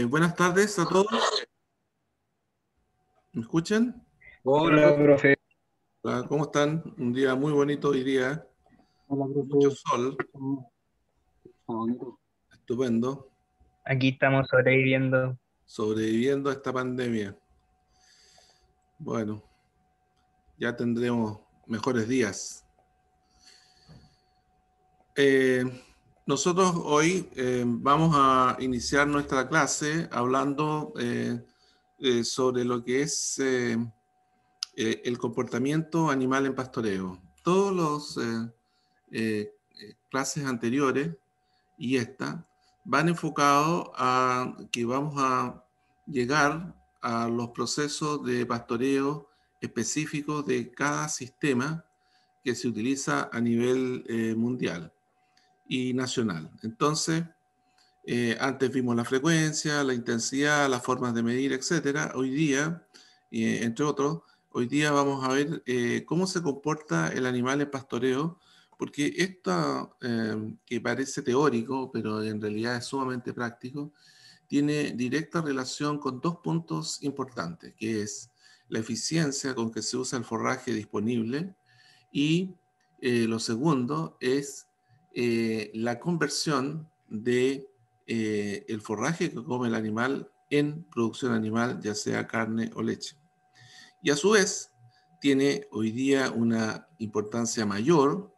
Buenas tardes a todos. ¿Me escuchan? Hola, profe. Hola, ¿cómo están? Un día muy bonito hoy día, Hola, mucho profe. sol, Está bonito. estupendo, Aquí estamos sobreviviendo. sobreviviendo a esta pandemia. Bueno, ya tendremos mejores días. Eh, Nosotros hoy vamos a iniciar nuestra clase hablando sobre lo que es el comportamiento animal en pastoreo. Todos los clases anteriores y esta van enfocados a que vamos a llegar a los procesos de pastoreo específicos de cada sistema que se utiliza a nivel mundial y nacional. Entonces, antes vimos la frecuencia, la intensidad, las formas de medir, etcétera. Hoy día, entre otros, hoy día vamos a ver cómo se comporta el animal en pastoreo, porque esto que parece teórico, pero en realidad es sumamente práctico, tiene directa relación con dos puntos importantes, que es la eficiencia con que se usa el forraje disponible y lo segundo es la conversión de el forraje que come el animal en producción animal, ya sea carne o leche. Y a su vez, tiene hoy día una importancia mayor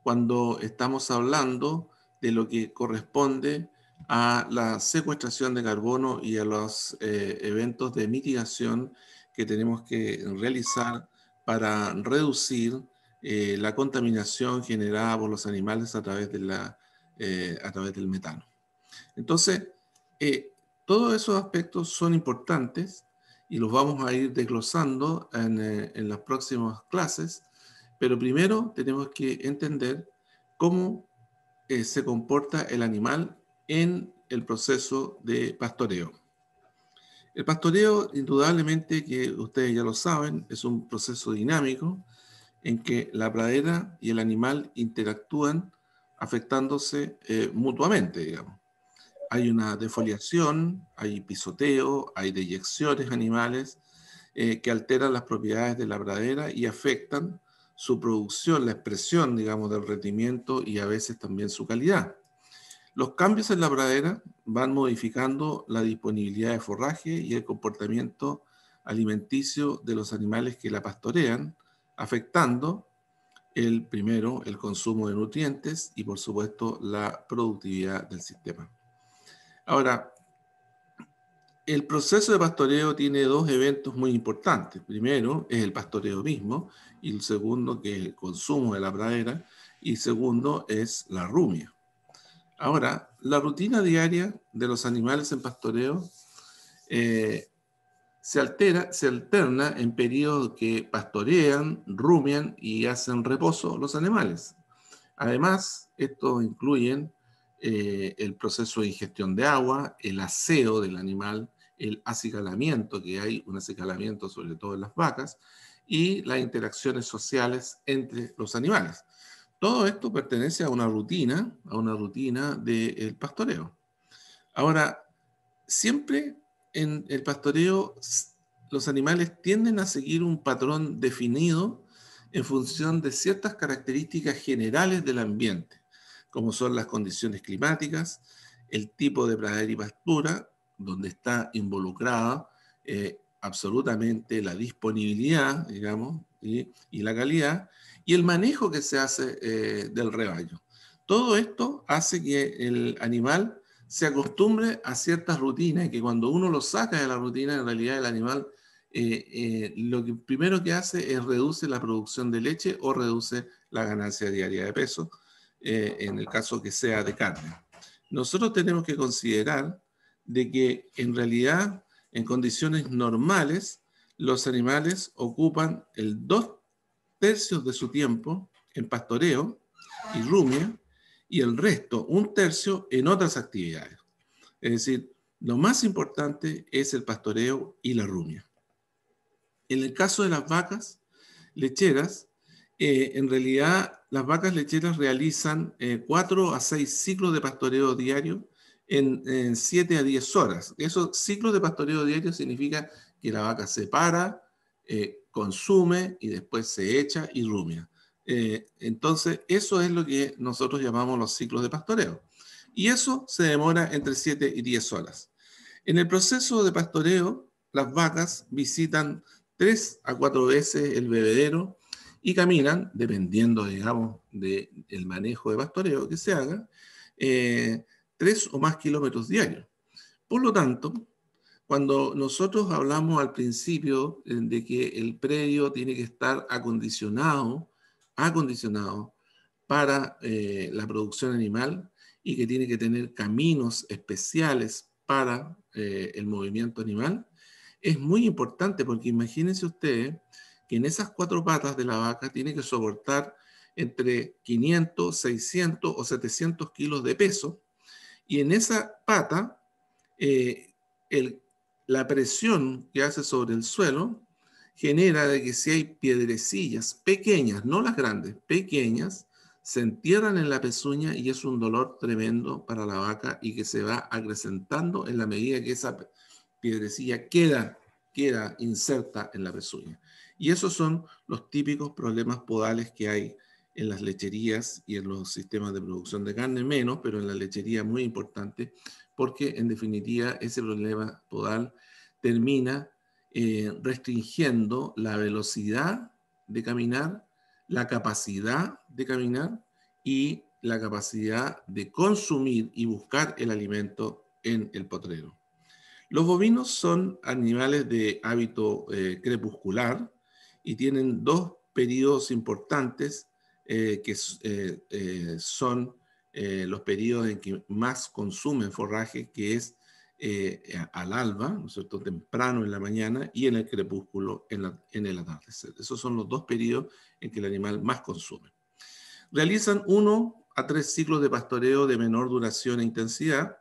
cuando estamos hablando de lo que corresponde a la secuestración de carbono y a los eventos de mitigación que tenemos que realizar para reducir la contaminación generada por los animales a través a través del metano. Entonces, todos esos aspectos son importantes y los vamos a ir desglosando en las próximas clases, pero primero tenemos que entender cómo se comporta el animal en el proceso de pastoreo. El pastoreo, indudablemente, que ustedes ya lo saben, es un proceso dinámico en que la pradera y el animal interactúan afectándose mutuamente, digamos. Hay una defoliación, hay pisoteo, hay deyecciones animales que alteran las propiedades de la pradera y afectan su producción, la expresión, digamos, del rendimiento y a veces también su calidad. Los cambios en la pradera van modificando la disponibilidad de forraje y el comportamiento alimenticio de los animales que la pastorean, afectando primero el consumo de nutrientes y por supuesto la productividad del sistema. Ahora, el proceso de pastoreo tiene dos eventos muy importantes. Primero es el pastoreo mismo y el segundo que es el consumo de la pradera y segundo es la rumia. Ahora, la rutina diaria de los animales en pastoreo se alterna en periodos que pastorean, rumian y hacen reposo los animales. Además, estos incluyen el proceso de ingestión de agua, el aseo del animal, el acicalamiento, que hay un acicalamiento sobre todo en las vacas, y las interacciones sociales entre los animales. Todo esto pertenece a una rutina del pastoreo. Ahora, siempre en el pastoreo los animales tienden a seguir un patrón definido en función de ciertas características generales del ambiente, como son las condiciones climáticas, el tipo de pradera y pastura, donde está involucrada absolutamente la disponibilidad, digamos, y la calidad, y el manejo que se hace del rebaño. Todo esto hace que el animal se acostumbre a ciertas rutinas y que cuando uno lo saca de la rutina, en realidad el animal lo que primero que hace es reduce la producción de leche o reduce la ganancia diaria de peso, en el caso que sea de carne. Nosotros tenemos que considerar de que en realidad en condiciones normales los animales ocupan el 2/3 de su tiempo en pastoreo y rumia y el resto, 1/3, en otras actividades. Es decir, lo más importante es el pastoreo y la rumia. En el caso de las vacas lecheras, en realidad las vacas lecheras realizan 4 a 6 ciclos de pastoreo diario en 7 a 10 horas. Eso, ciclos de pastoreo diario significa que la vaca se para, consume y después se echa y rumia. Entonces, eso es lo que nosotros llamamos los ciclos de pastoreo. Y eso se demora entre 7 y 10 horas. En el proceso de pastoreo, las vacas visitan 3 a 4 veces el bebedero y caminan, dependiendo, digamos, del manejo de pastoreo que se haga, 3 o más kilómetros diarios. Por lo tanto, cuando nosotros hablamos al principio de que el predio tiene que estar acondicionado para la producción animal y que tiene que tener caminos especiales para el movimiento animal, es muy importante porque imagínense ustedes que en esas 4 patas de la vaca tiene que soportar entre 500, 600 o 700 kilos de peso, y en esa pata eh, el, la presión que hace sobre el suelo genera de que si hay piedrecillas pequeñas, no las grandes, pequeñas, se entierran en la pezuña y es un dolor tremendo para la vaca y que se va acrecentando en la medida que esa piedrecilla queda inserta en la pezuña. Y esos son los típicos problemas podales que hay en las lecherías y en los sistemas de producción de carne menos, pero en la lechería muy importante, porque en definitiva ese problema podal termina restringiendo la velocidad de caminar, la capacidad de caminar y la capacidad de consumir y buscar el alimento en el potrero. Los bovinos son animales de hábito crepuscular y tienen 2 periodos importantes que son los periodos en que más consumen forraje, que es al alba, ¿no es cierto?, temprano en la mañana, y en el crepúsculo en el atardecer. Esos son los 2 periodos en que el animal más consume. Realizan 1 a 3 ciclos de pastoreo de menor duración e intensidad,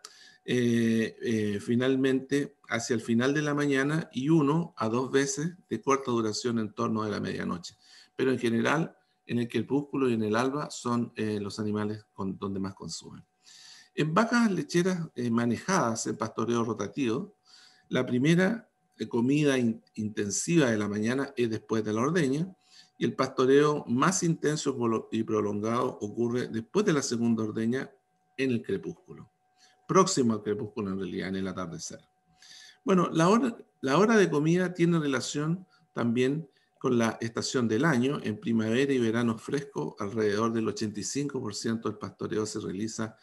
finalmente hacia el final de la mañana, y 1 a 2 veces de corta duración en torno a la medianoche. Pero en general, en el crepúsculo y en el alba son los animales donde más consumen. En vacas lecheras manejadas en pastoreo rotativo, la primera comida intensiva de la mañana es después de la ordeña, y el pastoreo más intenso y prolongado ocurre después de la segunda ordeña en el crepúsculo. Próximo al crepúsculo en realidad, en el atardecer. Bueno, la hora de comida tiene relación también con la estación del año. En primavera y verano fresco, alrededor del 85% del pastoreo se realiza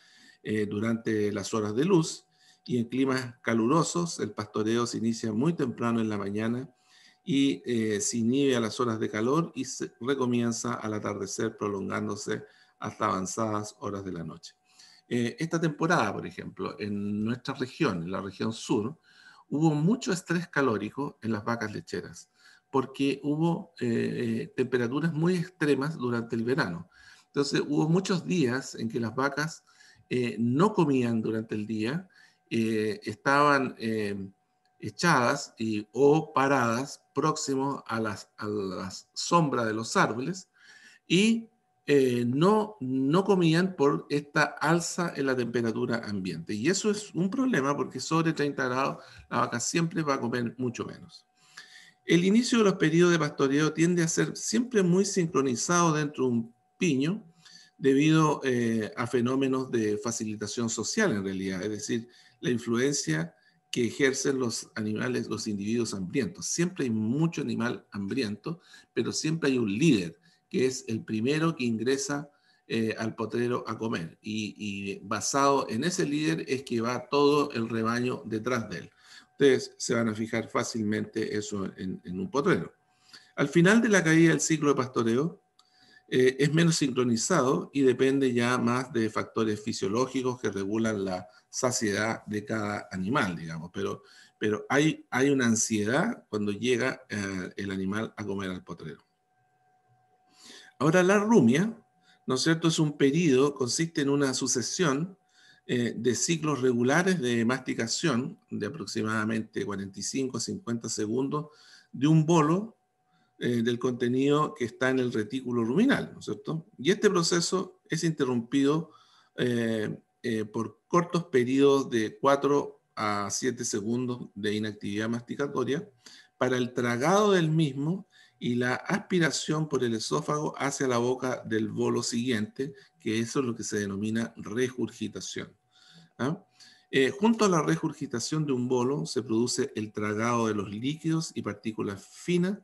durante las horas de luz, y en climas calurosos el pastoreo se inicia muy temprano en la mañana y se inhibe a las horas de calor y se recomienza al atardecer, prolongándose hasta avanzadas horas de la noche. Esta temporada, por ejemplo, en nuestra región, en la región sur, hubo mucho estrés calórico en las vacas lecheras, porque hubo temperaturas muy extremas durante el verano. Entonces hubo muchos días en que las vacas no comían durante el día, estaban echadas o paradas próximos a las sombras de los árboles, y no comían por esta alza en la temperatura ambiente. Y eso es un problema porque sobre 30 grados la vaca siempre va a comer mucho menos. El inicio de los periodos de pastoreo tiende a ser siempre muy sincronizado dentro de un piño debido a fenómenos de facilitación social en realidad, es decir, la influencia que ejercen los animales, los individuos hambrientos. Siempre hay mucho animal hambriento, pero siempre hay un líder, que es el primero que ingresa al potrero a comer. Y basado en ese líder es que va todo el rebaño detrás de él. Ustedes se van a fijar fácilmente eso en un potrero. Al final de la caída del ciclo de pastoreo, es menos sincronizado y depende ya más de factores fisiológicos que regulan la saciedad de cada animal, digamos. Pero hay una ansiedad cuando llega el animal a comer al potrero. Ahora, la rumia, ¿no es cierto?, es un periodo, consiste en una sucesión de ciclos regulares de masticación de aproximadamente 45 a 50 segundos de un bolo del contenido que está en el retículo ruminal, ¿no es cierto? Y este proceso es interrumpido por cortos periodos de 4 a 7 segundos de inactividad masticatoria para el tragado del mismo y la aspiración por el esófago hacia la boca del bolo siguiente, que eso es lo que se denomina regurgitación. ¿Ah? Junto a la regurgitación de un bolo se produce el tragado de los líquidos y partículas finas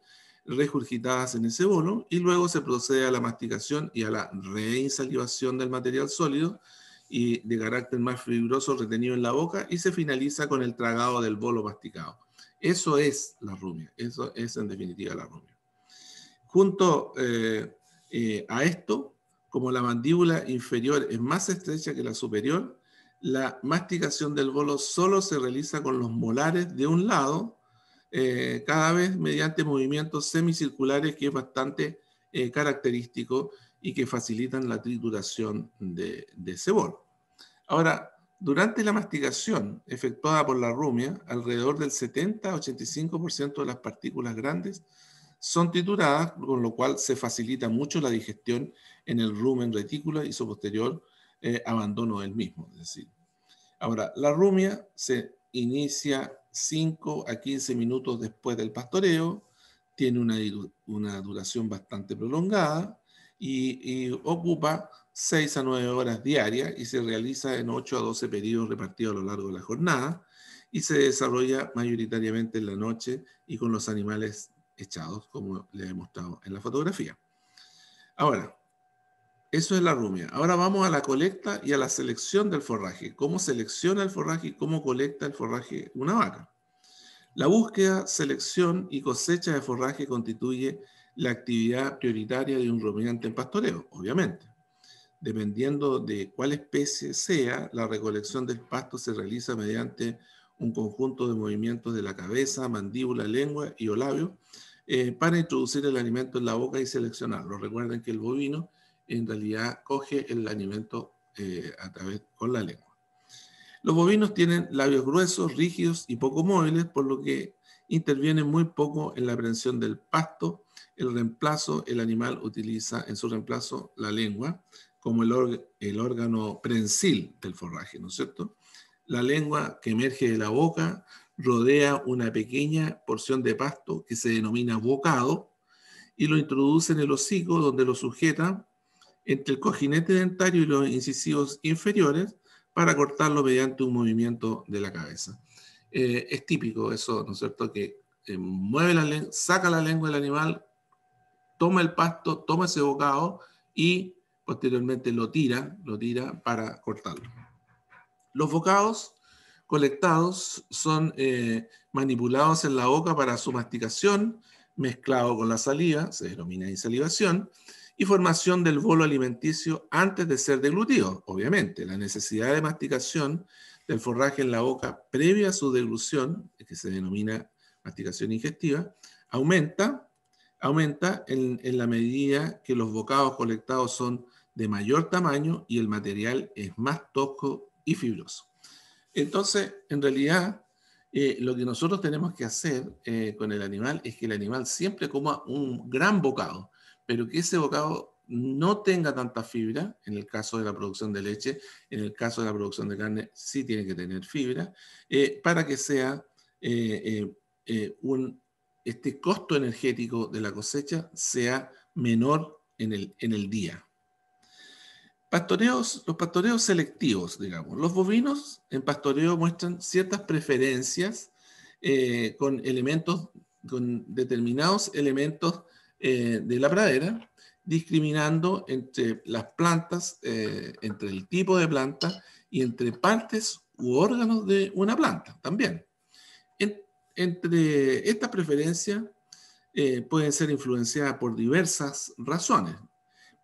regurgitadas en ese bolo, y luego se procede a la masticación y a la reinsalivación del material sólido y de carácter más fibroso retenido en la boca, y se finaliza con el tragado del bolo masticado. Eso es la rumia, eso es en definitiva la rumia. Junto a esto, como la mandíbula inferior es más estrecha que la superior, la masticación del bolo solo se realiza con los molares de un lado, cada vez mediante movimientos semicirculares, que es bastante característico y que facilitan la trituración de ese bolo. Ahora, durante la masticación efectuada por la rumia, alrededor del 70-85% de las partículas grandes son trituradas, con lo cual se facilita mucho la digestión en el rumen retículo y su posterior abandono del mismo. Es decir, ahora, la rumia se inicia 5 a 15 minutos después del pastoreo, tiene una duración bastante prolongada y ocupa 6 a 9 horas diarias y se realiza en 8 a 12 periodos repartidos a lo largo de la jornada, y se desarrolla mayoritariamente en la noche y con los animales echados, como les he mostrado en la fotografía. Ahora, eso es la rumia. Ahora vamos a la colecta y a la selección del forraje. ¿Cómo selecciona el forraje y cómo colecta el forraje una vaca? La búsqueda, selección y cosecha de forraje constituye la actividad prioritaria de un rumiante en pastoreo, obviamente. Dependiendo de cuál especie sea, la recolección del pasto se realiza mediante un conjunto de movimientos de la cabeza, mandíbula, lengua y o labio, para introducir el alimento en la boca y seleccionarlo. Recuerden que el bovino en realidad coge el alimento con la lengua. Los bovinos tienen labios gruesos, rígidos y poco móviles, por lo que intervienen muy poco en la aprehensión del pasto. El animal utiliza en su reemplazo la lengua como el órgano prensil del forraje, ¿no es cierto? La lengua que emerge de la boca rodea una pequeña porción de pasto que se denomina bocado y lo introduce en el hocico, donde lo sujeta entre el cojinete dentario y los incisivos inferiores para cortarlo mediante un movimiento de la cabeza. Es típico eso, ¿no es cierto?, que mueve la lengua, saca la lengua del animal, toma el pasto, toma ese bocado y posteriormente lo tira para cortarlo. Los bocados colectados son manipulados en la boca para su masticación, mezclado con la saliva, se denomina insalivación, y formación del bolo alimenticio antes de ser deglutido. Obviamente, la necesidad de masticación del forraje en la boca previa a su deglución, que se denomina masticación ingestiva, aumenta en la medida que los bocados colectados son de mayor tamaño y el material es más tosco y fibroso. Entonces, en realidad, lo que nosotros tenemos que hacer con el animal es que el animal siempre coma un gran bocado, pero que ese bocado no tenga tanta fibra. En el caso de la producción de leche, en el caso de la producción de carne, sí tiene que tener fibra, para que sea este costo energético de la cosecha sea menor en el día. Los pastoreos selectivos, digamos. Los bovinos en pastoreo muestran ciertas preferencias con determinados elementos de la pradera, discriminando entre las plantas, entre el tipo de planta y entre partes u órganos de una planta también. Entre estas preferencias pueden ser influenciadas por diversas razones,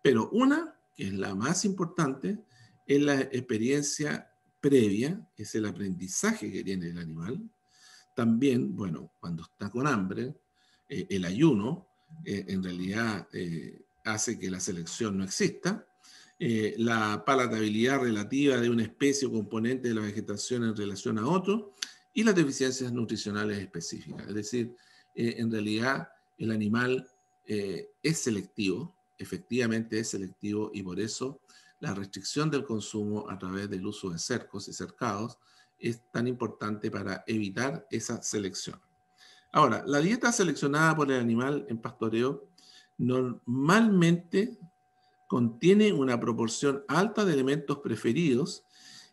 pero una, que es la más importante, es la experiencia previa, es el aprendizaje que tiene el animal. También, bueno, cuando está con hambre, el ayuno en realidad hace que la selección no exista. La palatabilidad relativa de una especie o componente de la vegetación en relación a otro, y las deficiencias nutricionales específicas. Es decir, en realidad el animal es selectivo, efectivamente es selectivo, y por eso la restricción del consumo a través del uso de cercos y cercados es tan importante para evitar esa selección. Ahora, la dieta seleccionada por el animal en pastoreo normalmente contiene una proporción alta de elementos preferidos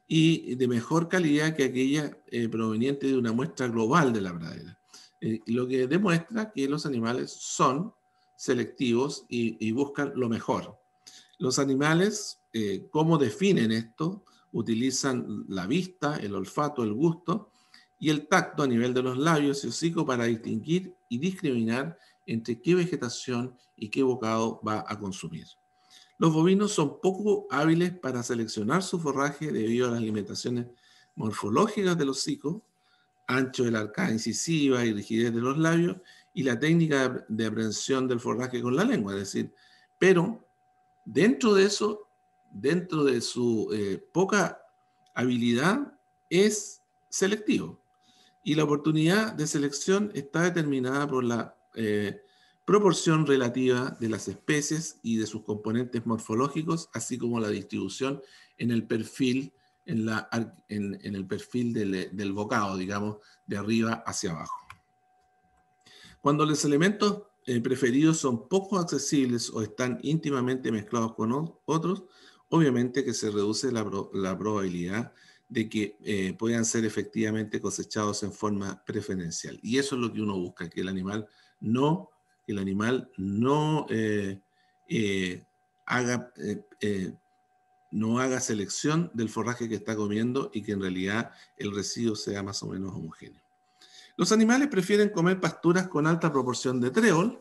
y de mejor calidad que aquella proveniente de una muestra global de la pradera. Lo que demuestra que los animales son selectivos y buscan lo mejor. Los animales, ¿cómo definen esto? Utilizan la vista, el olfato, el gusto y el tacto a nivel de los labios y hocico para distinguir y discriminar entre qué vegetación y qué bocado va a consumir. Los bovinos son poco hábiles para seleccionar su forraje debido a las limitaciones morfológicas del hocico, ancho de la arcada incisiva y rigidez de los labios, y la técnica de aprehensión del forraje con la lengua, es decir, pero dentro de eso, dentro de su poca habilidad, es selectivo. Y la oportunidad de selección está determinada por la proporción relativa de las especies y de sus componentes morfológicos, así como la distribución en el perfil, en el perfil del bocado, digamos, de arriba hacia abajo. Cuando los elementos preferidos son poco accesibles o están íntimamente mezclados con otros, obviamente que se reduce la probabilidad de que puedan ser efectivamente cosechados en forma preferencial. Y eso es lo que uno busca, que el animal no no haga selección del forraje que está comiendo y que en realidad el residuo sea más o menos homogéneo. Los animales prefieren comer pasturas con alta proporción de trébol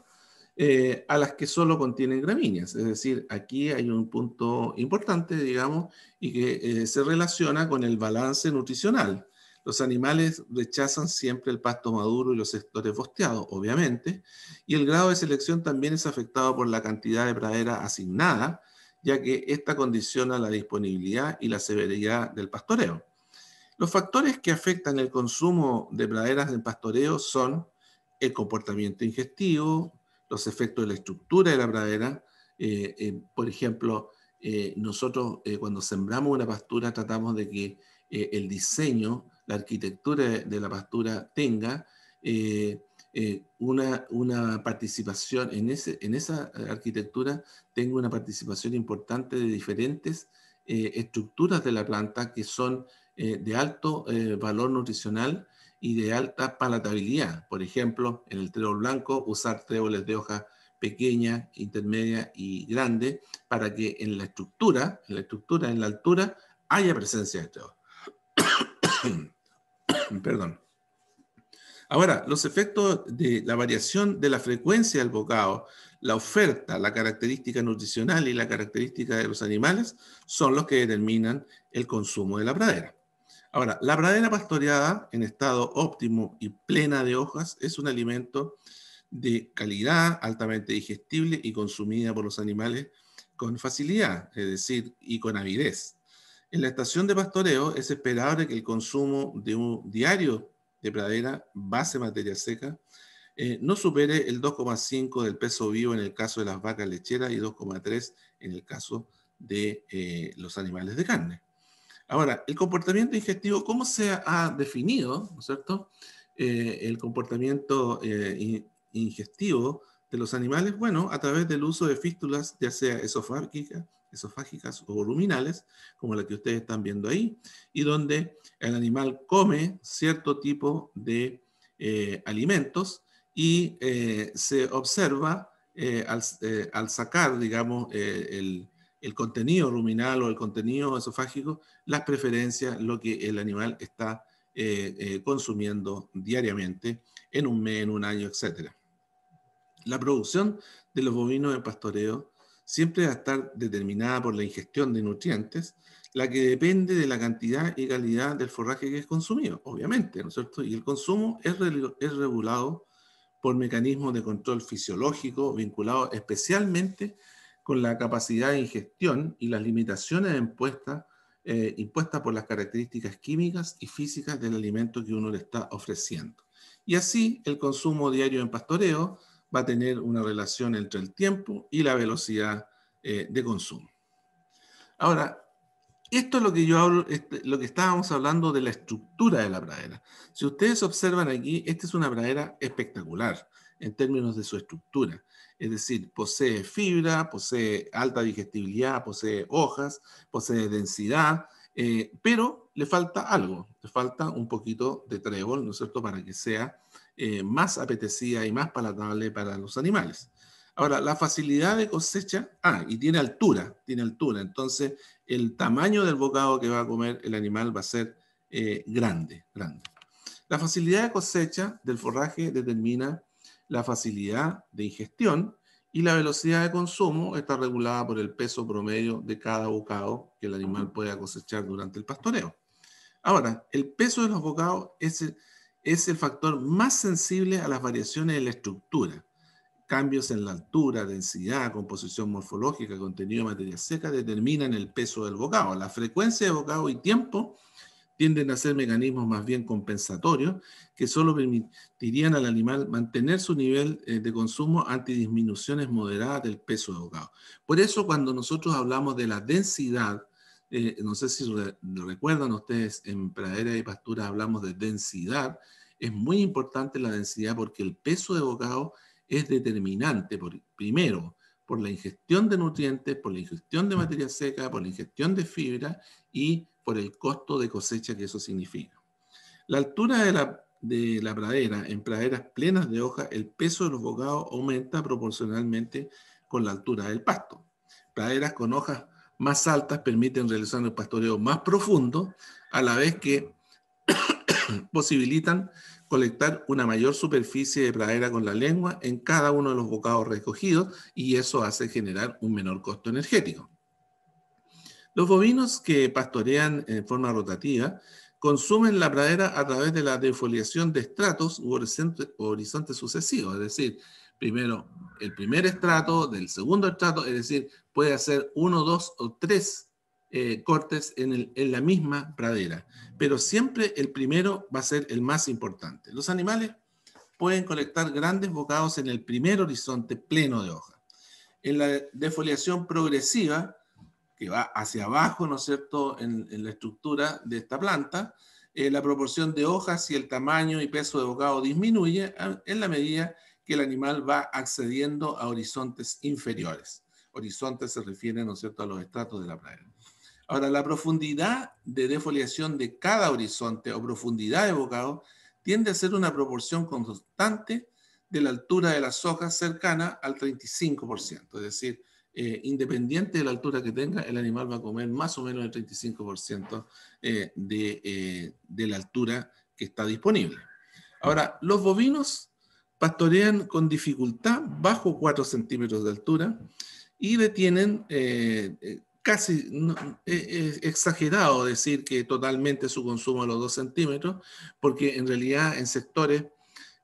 a las que solo contienen gramíneas. Es decir, aquí hay un punto importante, digamos, y que se relaciona con el balance nutricional. Los animales rechazan siempre el pasto maduro y los sectores bosteados, obviamente, y el grado de selección también es afectado por la cantidad de pradera asignada, ya que esta condiciona la disponibilidad y la severidad del pastoreo. Los factores que afectan el consumo de praderas en pastoreo son el comportamiento ingestivo, los efectos de la estructura de la pradera. Por ejemplo, nosotros cuando sembramos una pastura tratamos de que el diseño, la arquitectura de la pastura tenga una participación, en esa arquitectura tenga una participación importante de diferentes estructuras de la planta que son de alto valor nutricional y de alta palatabilidad. Por ejemplo, en el trébol blanco, usar tréboles de hoja pequeña, intermedia y grande para que en la estructura, en la altura, haya presencia de trébol. Perdón. Ahora, los efectos de la variación de la frecuencia del bocado, la oferta, la característica nutricional y la característica de los animales son los que determinan el consumo de la pradera. Ahora, la pradera pastoreada en estado óptimo y plena de hojas es un alimento de calidad, altamente digestible y consumida por los animales con facilidad, es decir, y con avidez. En la estación de pastoreo es esperable que el consumo de un diario de pradera base materia seca no supere el 2,5 del peso vivo en el caso de las vacas lecheras y 2,3 en el caso de los animales de carne. Ahora, el comportamiento digestivo, ¿cómo se ha definido, ¿no es cierto? El comportamiento ingestivo de los animales, bueno, a través del uso de fístulas, ya sea esofágicas o ruminales, como la que ustedes están viendo ahí, y donde el animal come cierto tipo de alimentos y se observa al sacar, digamos, el contenido ruminal o el contenido esofágico, las preferencias, lo que el animal está consumiendo diariamente en un mes, en un año, etc. La producción de los bovinos de pastoreo siempre va a estar determinada por la ingestión de nutrientes, la que depende de la cantidad y calidad del forraje que es consumido, obviamente, ¿no es cierto? Y el consumo es regulado por mecanismos de control fisiológico vinculados especialmente con la capacidad de ingestión y las limitaciones impuestas por las características químicas y físicas del alimento que uno le está ofreciendo. Y así el consumo diario en pastoreo va a tener una relación entre el tiempo y la velocidad de consumo. Ahora, esto es lo que yo hablo, lo que estábamos hablando de la estructura de la pradera. Si ustedes observan aquí, esta es una pradera espectacular en términos de su estructura. Es decir, posee fibra, posee alta digestibilidad, posee hojas, posee densidad, pero le falta algo, le falta un poquito de trébol, ¿no es cierto?, para que sea más apetecida y más palatable para los animales. Ahora, la facilidad de cosecha, y tiene altura, entonces el tamaño del bocado que va a comer el animal va a ser grande. La facilidad de cosecha del forraje determina la facilidad de ingestión y la velocidad de consumo está regulada por el peso promedio de cada bocado que el animal pueda cosechar durante el pastoreo. Ahora, el peso de los bocados es el factor más sensible a las variaciones en la estructura. Cambios en la altura, densidad, composición morfológica, contenido de materia seca determinan el peso del bocado. La frecuencia de bocado y tiempo tienden a ser mecanismos más bien compensatorios que solo permitirían al animal mantener su nivel de consumo ante disminuciones moderadas del peso de bocado. Por eso cuando nosotros hablamos de la densidad, no sé si recuerdan ustedes, en pradera y pastura hablamos de densidad, es muy importante la densidad porque el peso de bocado es determinante, primero, por la ingestión de nutrientes, por la ingestión de materia seca, por la ingestión de fibra y por el costo de cosecha que eso significa. La altura de la pradera, en praderas plenas de hoja, el peso de los bocados aumenta proporcionalmente con la altura del pasto. Praderas con hojas más altas permiten realizar el pastoreo más profundo, a la vez que posibilitan colectar una mayor superficie de pradera con la lengua en cada uno de los bocados recogidos y eso hace generar un menor costo energético. Los bovinos que pastorean en forma rotativa consumen la pradera a través de la defoliación de estratos u horizontes sucesivos, es decir, primero el primer estrato, del segundo estrato, es decir, puede hacer 1, 2 o 3 cortes en la misma pradera, pero siempre el primero va a ser el más importante. Los animales pueden colectar grandes bocados en el primer horizonte pleno de hoja. En la defoliación progresiva, que va hacia abajo, ¿no es cierto?, en la estructura de esta planta, la proporción de hojas y el tamaño y peso de bocado disminuye en la medida que el animal va accediendo a horizontes inferiores. Horizontes se refieren, ¿no es cierto?, a los estratos de la pradera. Ahora, la profundidad de defoliación de cada horizonte o profundidad de bocado tiende a ser una proporción constante de la altura de las hojas cercana al 35%, es decir, independiente de la altura que tenga, el animal va a comer más o menos el 35% de la altura que está disponible. Ahora, los bovinos pastorean con dificultad bajo 4 centímetros de altura y detienen casi es exagerado decir que totalmente su consumo a los 2 centímetros, porque en realidad en sectores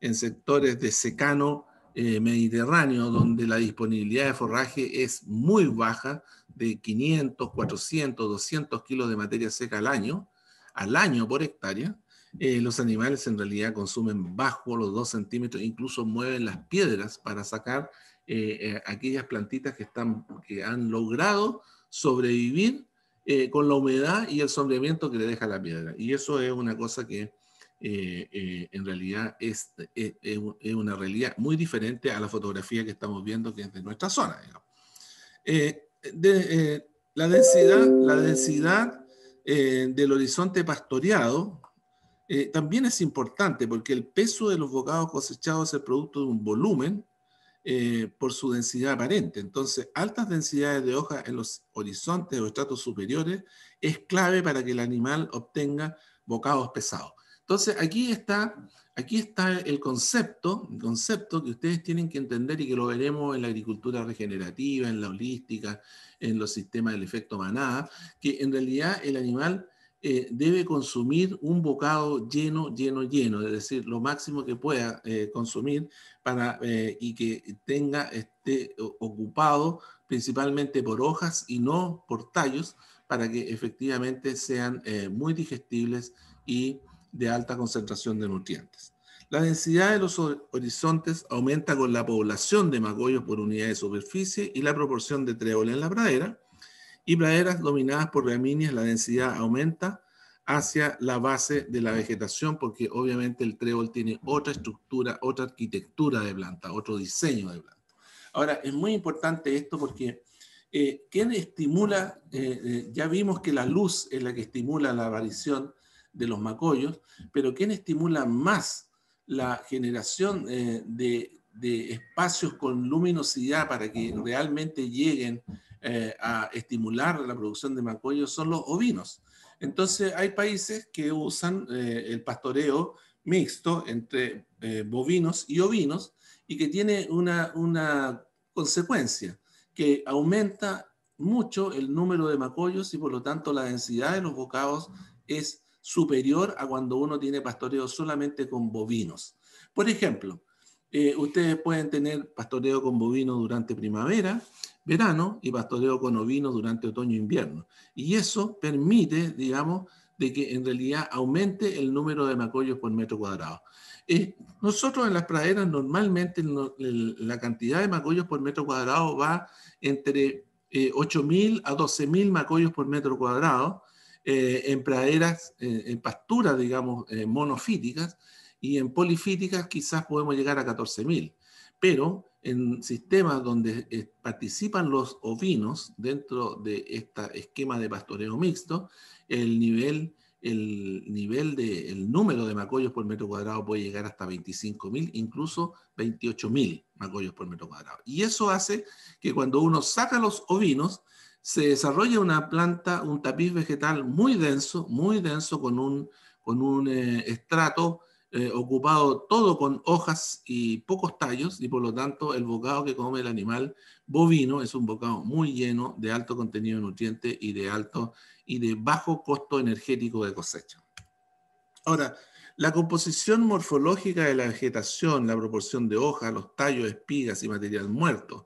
de secano mediterráneo, donde la disponibilidad de forraje es muy baja, de 500, 400, 200 kilos de materia seca al año por hectárea, los animales en realidad consumen bajo los 2 centímetros, incluso mueven las piedras para sacar aquellas plantitas que han logrado sobrevivir con la humedad y el sombreamiento que le deja la piedra. Y eso es una cosa que en realidad es una realidad muy diferente a la fotografía que estamos viendo, que es de nuestra zona. La densidad del horizonte pastoreado también es importante porque el peso de los bocados cosechados es el producto de un volumen por su densidad aparente. Entonces, altas densidades de hoja en los horizontes o estratos superiores es clave para que el animal obtenga bocados pesados. Entonces, aquí está el concepto que ustedes tienen que entender y que lo veremos en la agricultura regenerativa, en la holística, en los sistemas del efecto manada, que en realidad el animal debe consumir un bocado lleno, es decir, lo máximo que pueda consumir y que esté ocupado principalmente por hojas y no por tallos, para que efectivamente sean muy digestibles y de alta concentración de nutrientes. La densidad de los horizontes aumenta con la población de magollos por unidad de superficie y la proporción de trébol en la pradera, y praderas dominadas por gramíneas la densidad aumenta hacia la base de la vegetación, porque obviamente el trébol tiene otra estructura, otra arquitectura de planta, otro diseño de planta. Ahora, es muy importante esto porque ¿quién estimula? Ya vimos que la luz es la que estimula la aparición de los macollos, pero ¿quién estimula más la generación de espacios con luminosidad para que realmente lleguen a estimular la producción de macollos? Son los ovinos. Entonces hay países que usan el pastoreo mixto entre bovinos y ovinos y que tiene una consecuencia, que aumenta mucho el número de macollos y por lo tanto la densidad de los bocados es superior a cuando uno tiene pastoreo solamente con bovinos. Por ejemplo, ustedes pueden tener pastoreo con bovinos durante primavera, verano y pastoreo con ovinos durante otoño e invierno. Y eso permite, digamos, de que en realidad aumente el número de macollos por metro cuadrado. Nosotros en las praderas normalmente la cantidad de macollos por metro cuadrado va entre 8.000 a 12.000 macollos por metro cuadrado en praderas, en pasturas, digamos, monofíticas, y en polifíticas quizás podemos llegar a 14.000. Pero en sistemas donde participan los ovinos dentro de este esquema de pastoreo mixto, el número de macollos por metro cuadrado puede llegar hasta 25.000, incluso 28.000 macollos por metro cuadrado. Y eso hace que cuando uno saca los ovinos, se desarrolla una planta, un tapiz vegetal muy denso con un estrato ocupado todo con hojas y pocos tallos, y por lo tanto el bocado que come el animal bovino es un bocado muy lleno, de alto contenido de nutrientes y de bajo costo energético de cosecha. Ahora, la composición morfológica de la vegetación, la proporción de hojas, los tallos, espigas y material muerto.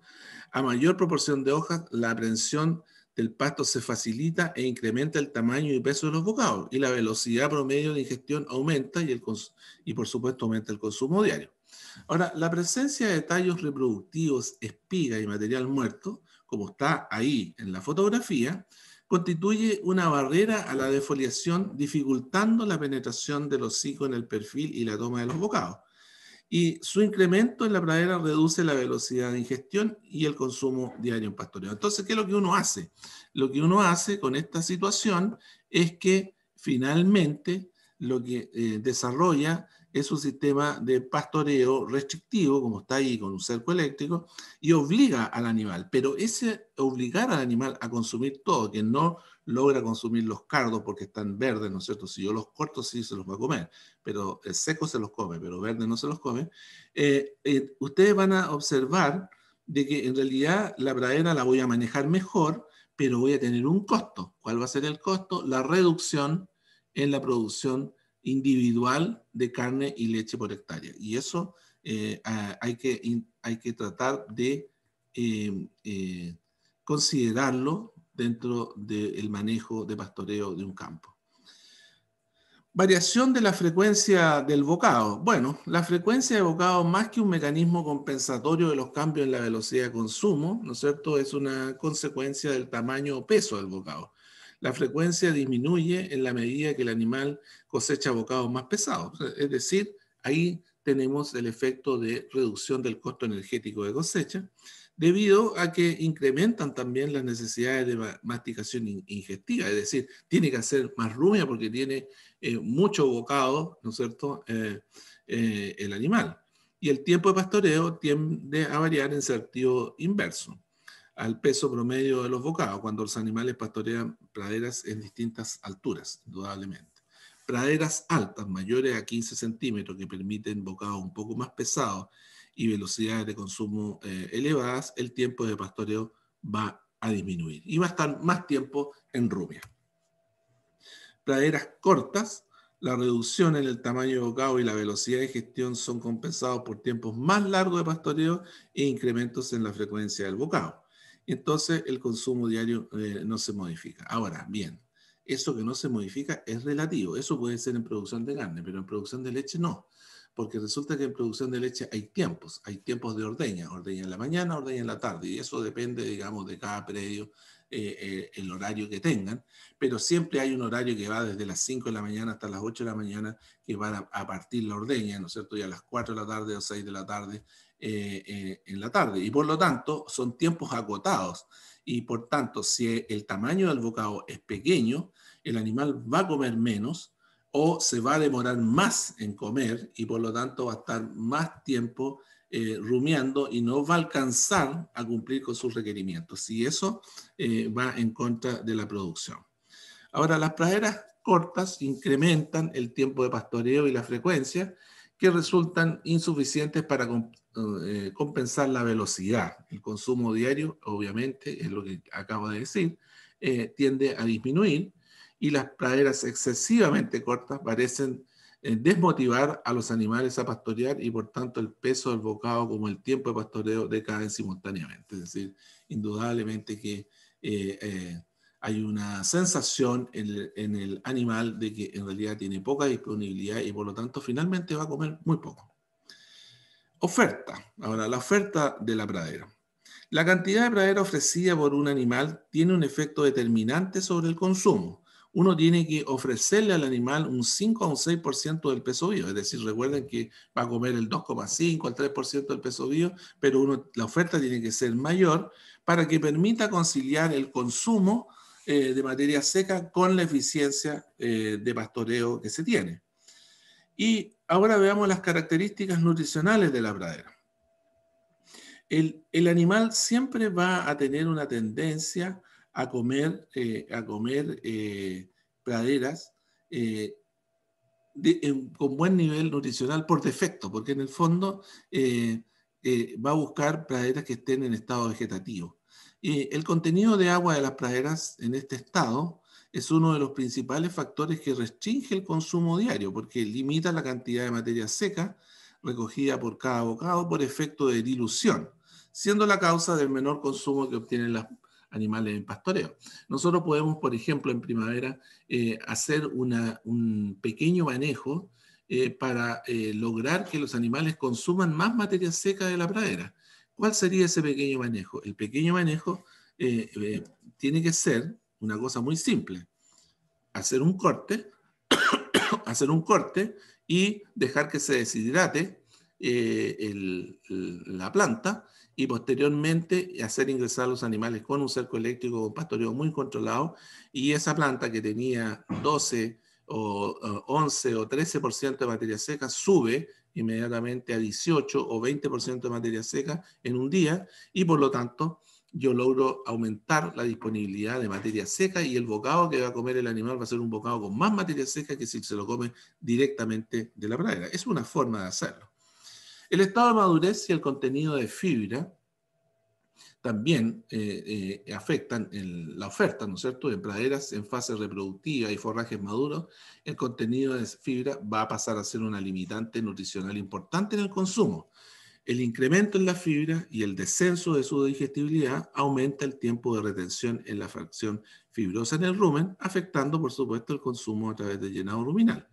A mayor proporción de hojas, la aprehensión del pasto se facilita e incrementa el tamaño y peso de los bocados, y la velocidad promedio de ingestión aumenta y por supuesto aumenta el consumo diario. Ahora, la presencia de tallos reproductivos, espigas y material muerto, como está ahí en la fotografía, constituye una barrera a la defoliación, dificultando la penetración del hocico en el perfil y la toma de los bocados. Y su incremento en la pradera reduce la velocidad de ingestión y el consumo diario en pastoreo. Entonces, ¿qué es lo que uno hace? Lo que uno hace con esta situación es que finalmente lo que desarrolla es un sistema de pastoreo restrictivo, como está ahí con un cerco eléctrico, y obliga al animal. Pero ese obligar al animal a consumir todo, que no logra consumir los cardos porque están verdes, ¿no es cierto? Si yo los corto, sí se los va a comer, pero el seco se los come, pero verde no se los come. Ustedes van a observar de que en realidad la pradera la voy a manejar mejor, pero voy a tener un costo. ¿Cuál va a ser el costo? La reducción en la producción individual de carne y leche por hectárea. Y eso hay que tratar de considerarlo dentro del manejo de pastoreo de un campo. Variación de la frecuencia del bocado. Bueno, la frecuencia de bocado, más que un mecanismo compensatorio de los cambios en la velocidad de consumo, ¿no es cierto?, es una consecuencia del tamaño o peso del bocado. La frecuencia disminuye en la medida que el animal cosecha bocados más pesados. Es decir, ahí tenemos el efecto de reducción del costo energético de cosecha, debido a que incrementan también las necesidades de masticación ingestiva. Es decir, tiene que hacer más rumia porque tiene mucho bocado, ¿no es cierto?, el animal. Y el tiempo de pastoreo tiende a variar en sentido inverso al peso promedio de los bocados, cuando los animales pastorean praderas en distintas alturas, indudablemente. Praderas altas, mayores a 15 centímetros, que permiten bocados un poco más pesados y velocidades de consumo elevadas, el tiempo de pastoreo va a disminuir y va a estar más tiempo en rumia. Praderas cortas, la reducción en el tamaño de bocado y la velocidad de gestión son compensados por tiempos más largos de pastoreo e incrementos en la frecuencia del bocado. Entonces el consumo diario no se modifica. Ahora, bien, eso que no se modifica es relativo. Eso puede ser en producción de carne, pero en producción de leche no. Porque resulta que en producción de leche hay tiempos de ordeña en la mañana, ordeña en la tarde, y eso depende, digamos, de cada predio el horario que tengan, pero siempre hay un horario que va desde las 5 de la mañana hasta las 8 de la mañana, que van a partir la ordeña, ¿no es cierto? Y a las 4 de la tarde o 6 de la tarde en la tarde. Y por lo tanto, son tiempos acotados. Y por tanto, si el tamaño del bocado es pequeño, el animal va a comer menos o se va a demorar más en comer y por lo tanto va a estar más tiempo rumiando y no va a alcanzar a cumplir con sus requerimientos. Y eso va en contra de la producción. Ahora, las praderas cortas incrementan el tiempo de pastoreo y la frecuencia, que resultan insuficientes para compensar la velocidad. El consumo diario, obviamente, es lo que acabo de decir, tiende a disminuir y las praderas excesivamente cortas parecen desmotivar a los animales a pastorear y por tanto el peso del bocado como el tiempo de pastoreo decaen simultáneamente. Es decir, indudablemente que hay una sensación en el animal de que en realidad tiene poca disponibilidad y por lo tanto finalmente va a comer muy poco. Oferta. Ahora, la oferta de la pradera. La cantidad de pradera ofrecida por un animal tiene un efecto determinante sobre el consumo. Uno tiene que ofrecerle al animal un 5 a un 6% del peso vivo. Es decir, recuerden que va a comer el 2,5 al 3% del peso vivo, pero la oferta tiene que ser mayor para que permita conciliar el consumo de materia seca con la eficiencia de pastoreo que se tiene. Y ahora veamos las características nutricionales de la pradera. El animal siempre va a tener una tendencia a comer praderas con buen nivel nutricional por defecto, porque en el fondo va a buscar praderas que estén en estado vegetativo. El contenido de agua de las praderas en este estado es uno de los principales factores que restringe el consumo diario, porque limita la cantidad de materia seca recogida por cada bocado por efecto de dilución, siendo la causa del menor consumo que obtienen los animales en pastoreo. Nosotros podemos, por ejemplo, en primavera, hacer un pequeño manejo para lograr que los animales consuman más materia seca de la pradera. ¿Cuál sería ese pequeño manejo? El pequeño manejo tiene que ser una cosa muy simple. Hacer un corte y dejar que se deshidrate la planta y posteriormente hacer ingresar a los animales con un cerco eléctrico con pastoreo muy controlado y esa planta que tenía 12 o 11 o 13% de materia seca sube inmediatamente a 18 o 20% de materia seca en un día y por lo tanto yo logro aumentar la disponibilidad de materia seca y el bocado que va a comer el animal va a ser un bocado con más materia seca que si se lo come directamente de la pradera. Es una forma de hacerlo. El estado de madurez y el contenido de fibra también afectan la oferta, ¿no es cierto? En praderas en fase reproductiva y forrajes maduros, el contenido de fibra va a pasar a ser una limitante nutricional importante en el consumo. El incremento en la fibra y el descenso de su digestibilidad aumenta el tiempo de retención en la fracción fibrosa en el rumen, afectando, por supuesto, el consumo a través del llenado ruminal.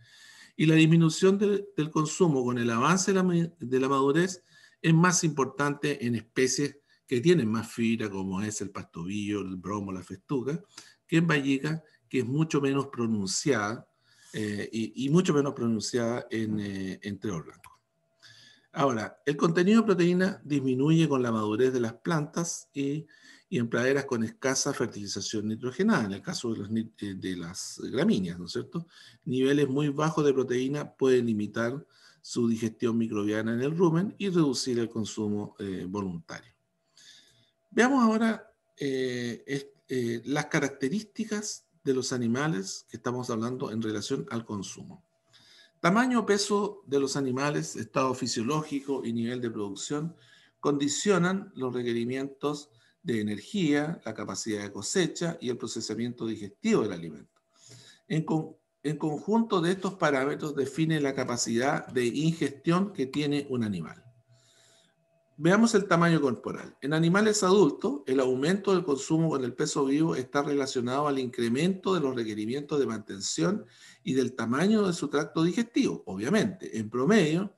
Y la disminución del consumo con el avance de la madurez es más importante en especies que tienen más fibra, como es el pastobillo, el bromo, la festuca, que en vallica, que es mucho menos pronunciada y mucho menos pronunciada en treo blanco. Ahora, el contenido de proteína disminuye con la madurez de las plantas y en praderas con escasa fertilización nitrogenada, en el caso de las gramíneas, ¿no es cierto? Niveles muy bajos de proteína pueden limitar su digestión microbiana en el rumen y reducir el consumo voluntario. Veamos ahora las características de los animales que estamos hablando en relación al consumo. Tamaño, peso de los animales, estado fisiológico y nivel de producción condicionan los requerimientos de energía, la capacidad de cosecha y el procesamiento digestivo del alimento. En conjunto de estos parámetros define la capacidad de ingestión que tiene un animal. Veamos el tamaño corporal. En animales adultos, el aumento del consumo con el peso vivo está relacionado al incremento de los requerimientos de mantención y del tamaño de su tracto digestivo. Obviamente, en promedio,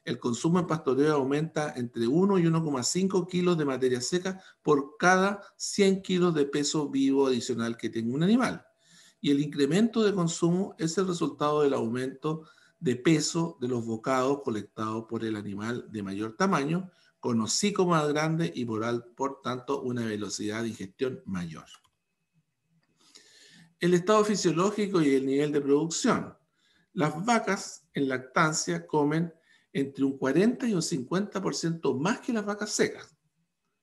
el consumo en pastoreo aumenta entre 1 y 1,5 kilos de materia seca por cada 100 kilos de peso vivo adicional que tenga un animal. Y el incremento de consumo es el resultado del aumento de peso de los bocados colectados por el animal de mayor tamaño, con hocico más grande y por tanto una velocidad de ingestión mayor. El estado fisiológico y el nivel de producción. Las vacas en lactancia comen entre un 40 y un 50% más que las vacas secas.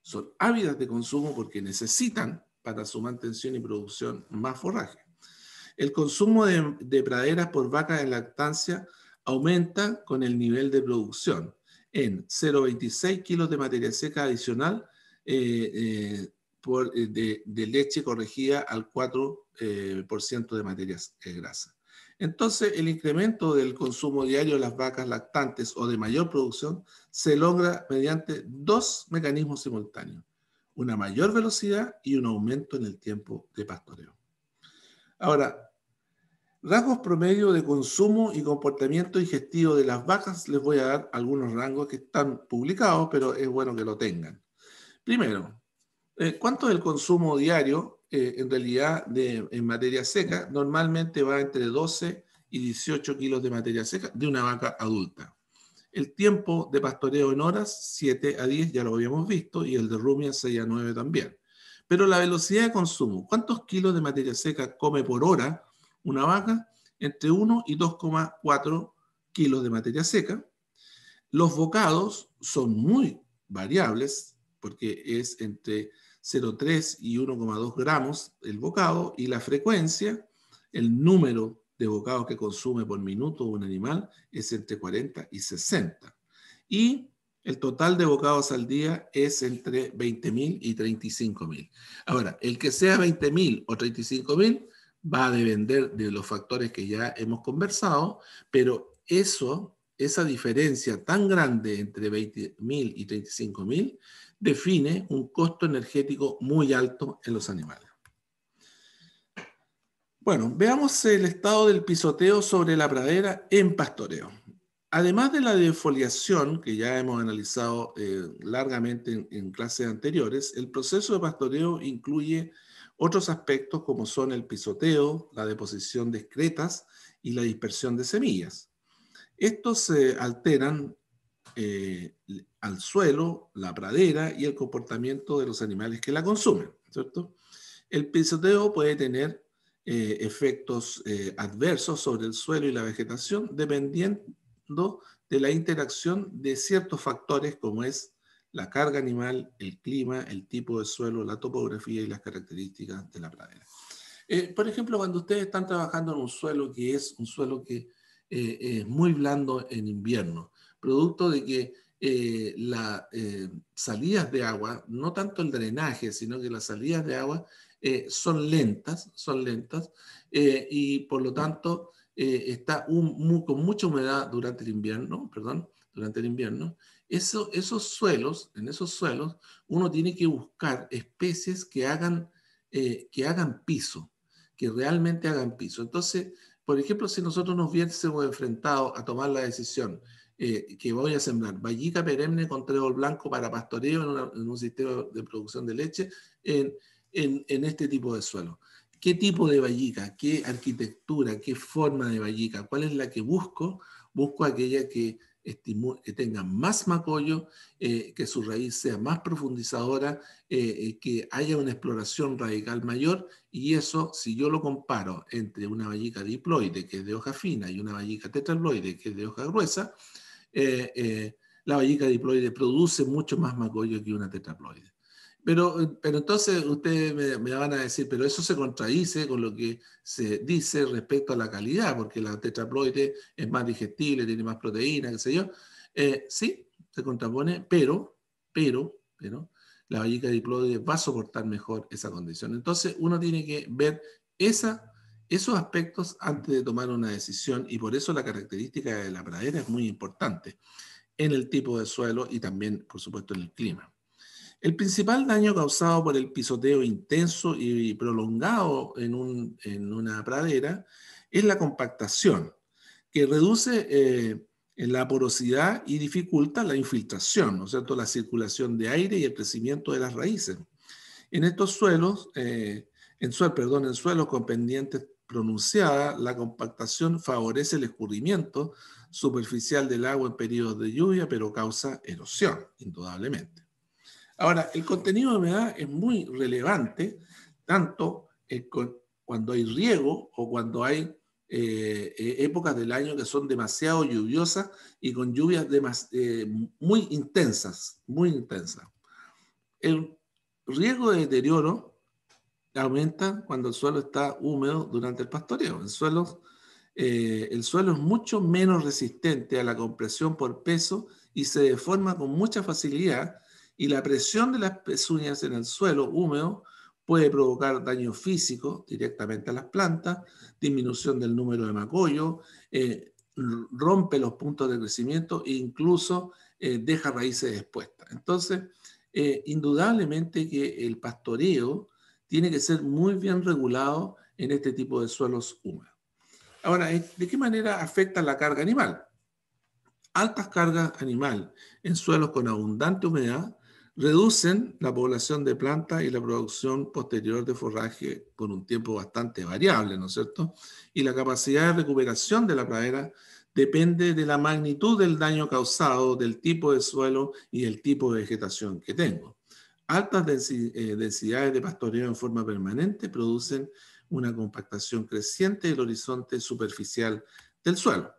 Son ávidas de consumo porque necesitan para su mantención y producción más forraje. El consumo de praderas por vacas en lactancia aumenta con el nivel de producción en 0,26 kilos de materia seca adicional de leche corregida al 4% de materia grasa. Entonces, el incremento del consumo diario de las vacas lactantes o de mayor producción se logra mediante dos mecanismos simultáneos: una mayor velocidad y un aumento en el tiempo de pastoreo. Ahora, rasgos promedio de consumo y comportamiento digestivo de las vacas, les voy a dar algunos rangos que están publicados, pero es bueno que lo tengan. Primero, ¿cuánto es el consumo diario? En realidad, en materia seca, normalmente va entre 12 y 18 kilos de materia seca de una vaca adulta. El tiempo de pastoreo en horas, 7 a 10, ya lo habíamos visto, y el de rumia, 6 a 9 también. Pero la velocidad de consumo, ¿cuántos kilos de materia seca come por hora una vaca? Entre 1 y 2,4 kilos de materia seca. Los bocados son muy variables, porque es entre 0,3 y 1,2 gramos el bocado, y la frecuencia, el número de bocados que consume por minuto un animal, es entre 40 y 60. Y el total de bocados al día es entre 20.000 y 35.000. Ahora, el que sea 20.000 o 35.000 va a depender de los factores que ya hemos conversado, pero esa diferencia tan grande entre 20.000 y 35.000 define un costo energético muy alto en los animales. Bueno, veamos el estado del pisoteo sobre la pradera en pastoreo. Además de la defoliación, que ya hemos analizado largamente en clases anteriores, el proceso de pastoreo incluye otros aspectos como son el pisoteo, la deposición de excretas y la dispersión de semillas. Estos se alteran al suelo, la pradera y el comportamiento de los animales que la consumen, ¿cierto? El pisoteo puede tener efectos adversos sobre el suelo y la vegetación dependiendo de la interacción de ciertos factores como es la carga animal, el clima, el tipo de suelo, la topografía y las características de la pradera. Por ejemplo, cuando ustedes están trabajando en un suelo que es un suelo que es muy blando en invierno, producto de que las salidas de agua, no tanto el drenaje, sino que las salidas de agua son lentas, y por lo tanto está con mucha humedad durante el invierno, esos suelos, en esos suelos, uno tiene que buscar especies que hagan piso, que realmente hagan piso. Entonces, por ejemplo, si nosotros nos hubiésemos enfrentado a tomar la decisión que voy a sembrar vallica perenne con trébol blanco para pastoreo en un sistema de producción de leche en este tipo de suelo. ¿Qué tipo de vallica? ¿Qué arquitectura? ¿Qué forma de vallica? ¿Cuál es la que busco? Busco aquella que tenga más macollo, que su raíz sea más profundizadora, que haya una exploración radical mayor, y eso, si yo lo comparo entre una vallica diploide, que es de hoja fina, y una vallica tetraploide, que es de hoja gruesa, la vallica diploide produce mucho más macollo que una tetraploide. Pero entonces ustedes me van a decir, pero eso se contradice con lo que se dice respecto a la calidad, porque la tetraploide es más digestible, tiene más proteína, qué sé yo. Sí, se contrapone, pero la vallica diploide va a soportar mejor esa condición. Entonces uno tiene que ver esos aspectos antes de tomar una decisión, y por eso la característica de la pradera es muy importante en el tipo de suelo y también, por supuesto, en el clima. El principal daño causado por el pisoteo intenso y prolongado en una pradera es la compactación, que reduce en la porosidad y dificulta la infiltración, ¿no es cierto?, la circulación de aire y el crecimiento de las raíces. En estos suelos, en suelos con pendientes pronunciadas, la compactación favorece el escurrimiento superficial del agua en periodos de lluvia, pero causa erosión, indudablemente. Ahora, el contenido de humedad es muy relevante, tanto cuando hay riego o cuando hay épocas del año que son demasiado lluviosas y con lluvias muy intensas, muy intensas. El riesgo de deterioro aumenta cuando el suelo está húmedo durante el pastoreo. El suelo es mucho menos resistente a la compresión por peso y se deforma con mucha facilidad, y la presión de las pezuñas en el suelo húmedo puede provocar daño físico directamente a las plantas, disminución del número de macollos, rompe los puntos de crecimiento e incluso deja raíces expuestas. Entonces, indudablemente que el pastoreo tiene que ser muy bien regulado en este tipo de suelos húmedos. Ahora, ¿de qué manera afecta la carga animal? Altas cargas animal en suelos con abundante humedad reducen la población de plantas y la producción posterior de forraje por un tiempo bastante variable, ¿no es cierto? Y la capacidad de recuperación de la pradera depende de la magnitud del daño causado, del tipo de suelo y del tipo de vegetación que tengo. Altas densidades de pastoreo en forma permanente producen una compactación creciente del horizonte superficial del suelo.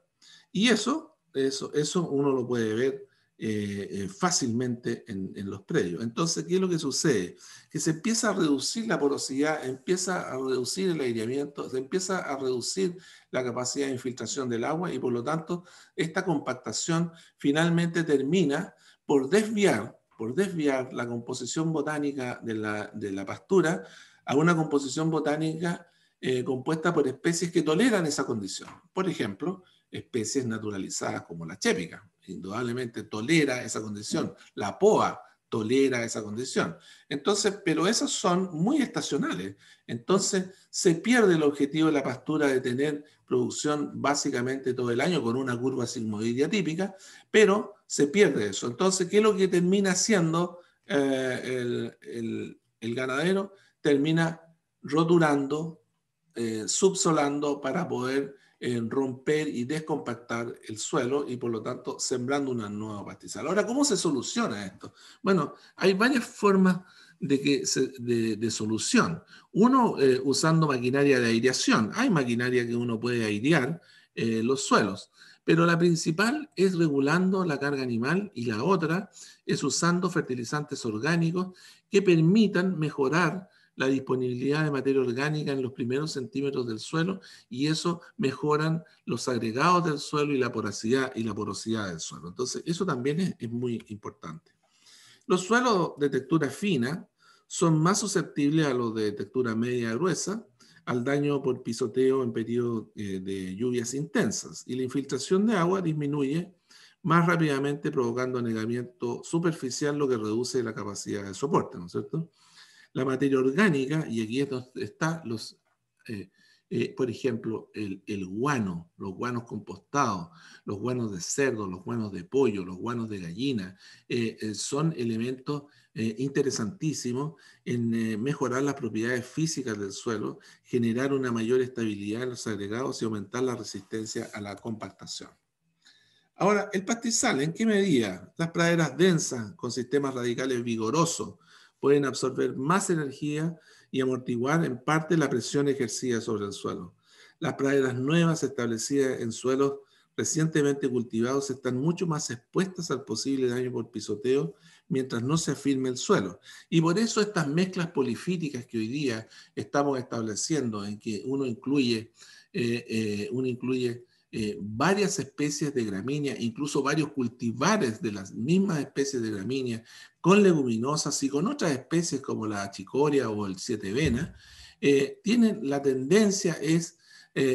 Y eso uno lo puede ver fácilmente en los predios. Entonces, ¿qué es lo que sucede? Que se empieza a reducir la porosidad, empieza a reducir el aireamiento, se empieza a reducir la capacidad de infiltración del agua, y por lo tanto esta compactación finalmente termina por desviar la composición botánica de la pastura a una composición botánica compuesta por especies que toleran esa condición. Por ejemplo, especies naturalizadas como la chépica, indudablemente tolera esa condición. La poa tolera esa condición. Entonces, pero esas son muy estacionales. Entonces, se pierde el objetivo de la pastura de tener producción básicamente todo el año con una curva sigmoidea típica, pero se pierde eso. Entonces, ¿qué es lo que termina haciendo el ganadero? Termina roturando, subsolando para poder romper y descompactar el suelo y por lo tanto sembrando una nueva pastizal. Ahora, ¿cómo se soluciona esto? Bueno, hay varias formas de solución. Uno, usando maquinaria de aireación. Hay maquinaria que uno puede airear los suelos, pero la principal es regulando la carga animal, y la otra es usando fertilizantes orgánicos que permitan mejorar la disponibilidad de materia orgánica en los primeros centímetros del suelo, y eso mejoran los agregados del suelo y la porosidad del suelo. Entonces, eso también es muy importante. Los suelos de textura fina son más susceptibles a los de textura media gruesa, al daño por pisoteo en periodos de lluvias intensas, y la infiltración de agua disminuye más rápidamente, provocando anegamiento superficial, lo que reduce la capacidad de soporte, ¿no es cierto? La materia orgánica, y aquí es donde está por ejemplo, el guano, los guanos compostados, los guanos de cerdo, los guanos de pollo, los guanos de gallina, son elementos interesantísimos en mejorar las propiedades físicas del suelo, generar una mayor estabilidad en los agregados y aumentar la resistencia a la compactación. Ahora, el pastizal, ¿en qué medida? Las praderas densas con sistemas radicales vigorosos pueden absorber más energía y amortiguar en parte la presión ejercida sobre el suelo. Las praderas nuevas establecidas en suelos recientemente cultivados están mucho más expuestas al posible daño por pisoteo mientras no se afirme el suelo. Y por eso estas mezclas polifíticas que hoy día estamos estableciendo, en que uno incluye varias especies de gramínea, incluso varios cultivares de las mismas especies de gramínea, con leguminosas y con otras especies como la chicoria o el siete venas, tienen la tendencia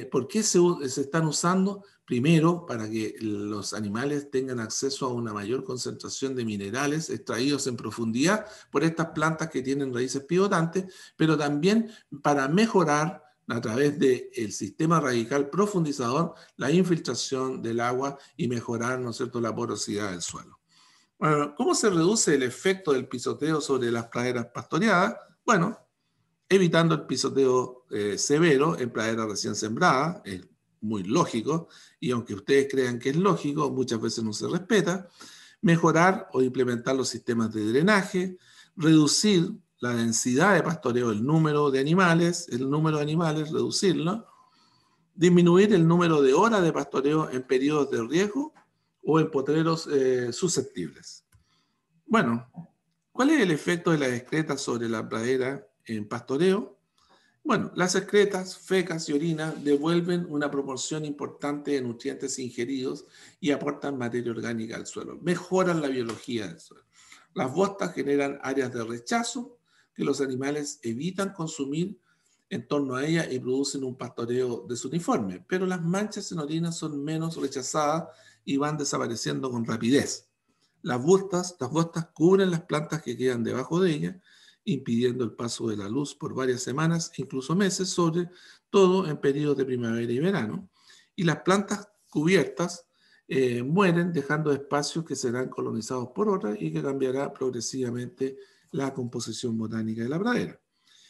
¿por qué se están usando? Primero, para que los animales tengan acceso a una mayor concentración de minerales extraídos en profundidad por estas plantas que tienen raíces pivotantes, pero también para mejorar a través del sistema radical profundizador la infiltración del agua y mejorar, ¿no es cierto?, la porosidad del suelo. Bueno, ¿cómo se reduce el efecto del pisoteo sobre las praderas pastoreadas? Bueno, evitando el pisoteo severo en praderas recién sembradas, es muy lógico, y aunque ustedes crean que es lógico, muchas veces no se respeta. Mejorar o implementar los sistemas de drenaje, reducir la densidad de pastoreo, el número de animales, reducirlo, disminuir el número de horas de pastoreo en periodos de riesgo o en potreros susceptibles. Bueno, ¿cuál es el efecto de las excretas sobre la pradera en pastoreo? Bueno, las excretas, fecas y orina devuelven una proporción importante de nutrientes ingeridos y aportan materia orgánica al suelo, mejoran la biología del suelo. Las bostas generan áreas de rechazo que los animales evitan consumir en torno a ellas y producen un pastoreo desuniforme, pero las manchas en orina son menos rechazadas y van desapareciendo con rapidez. Las bostas cubren las plantas que quedan debajo de ellas, impidiendo el paso de la luz por varias semanas, incluso meses, sobre todo en periodos de primavera y verano. Y las plantas cubiertas mueren, dejando espacios que serán colonizados por otras y que cambiará progresivamente la composición botánica de la pradera.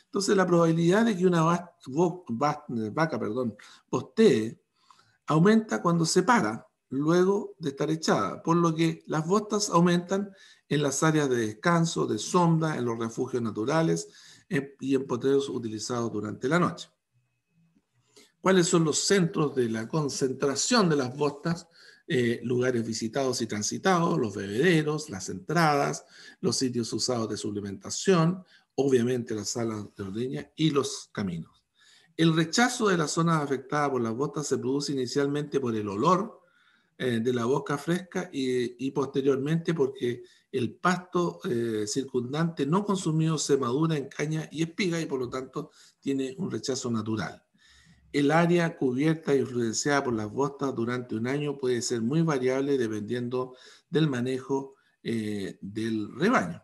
Entonces, la probabilidad de que una vaca postee aumenta cuando se para, luego de estar echada, por lo que las bostas aumentan en las áreas de descanso, de sombra, en los refugios naturales y en potreros utilizados durante la noche. ¿Cuáles son los centros de la concentración de las bostas? Lugares visitados y transitados, los bebederos, las entradas, los sitios usados de suplementación, obviamente las salas de ordeña y los caminos. El rechazo de las zonas afectadas por las bostas se produce inicialmente por el olor de la boca fresca y posteriormente porque el pasto circundante no consumido se madura en caña y espiga y por lo tanto tiene un rechazo natural. El área cubierta e influenciada por las bostas durante un año puede ser muy variable dependiendo del manejo del rebaño.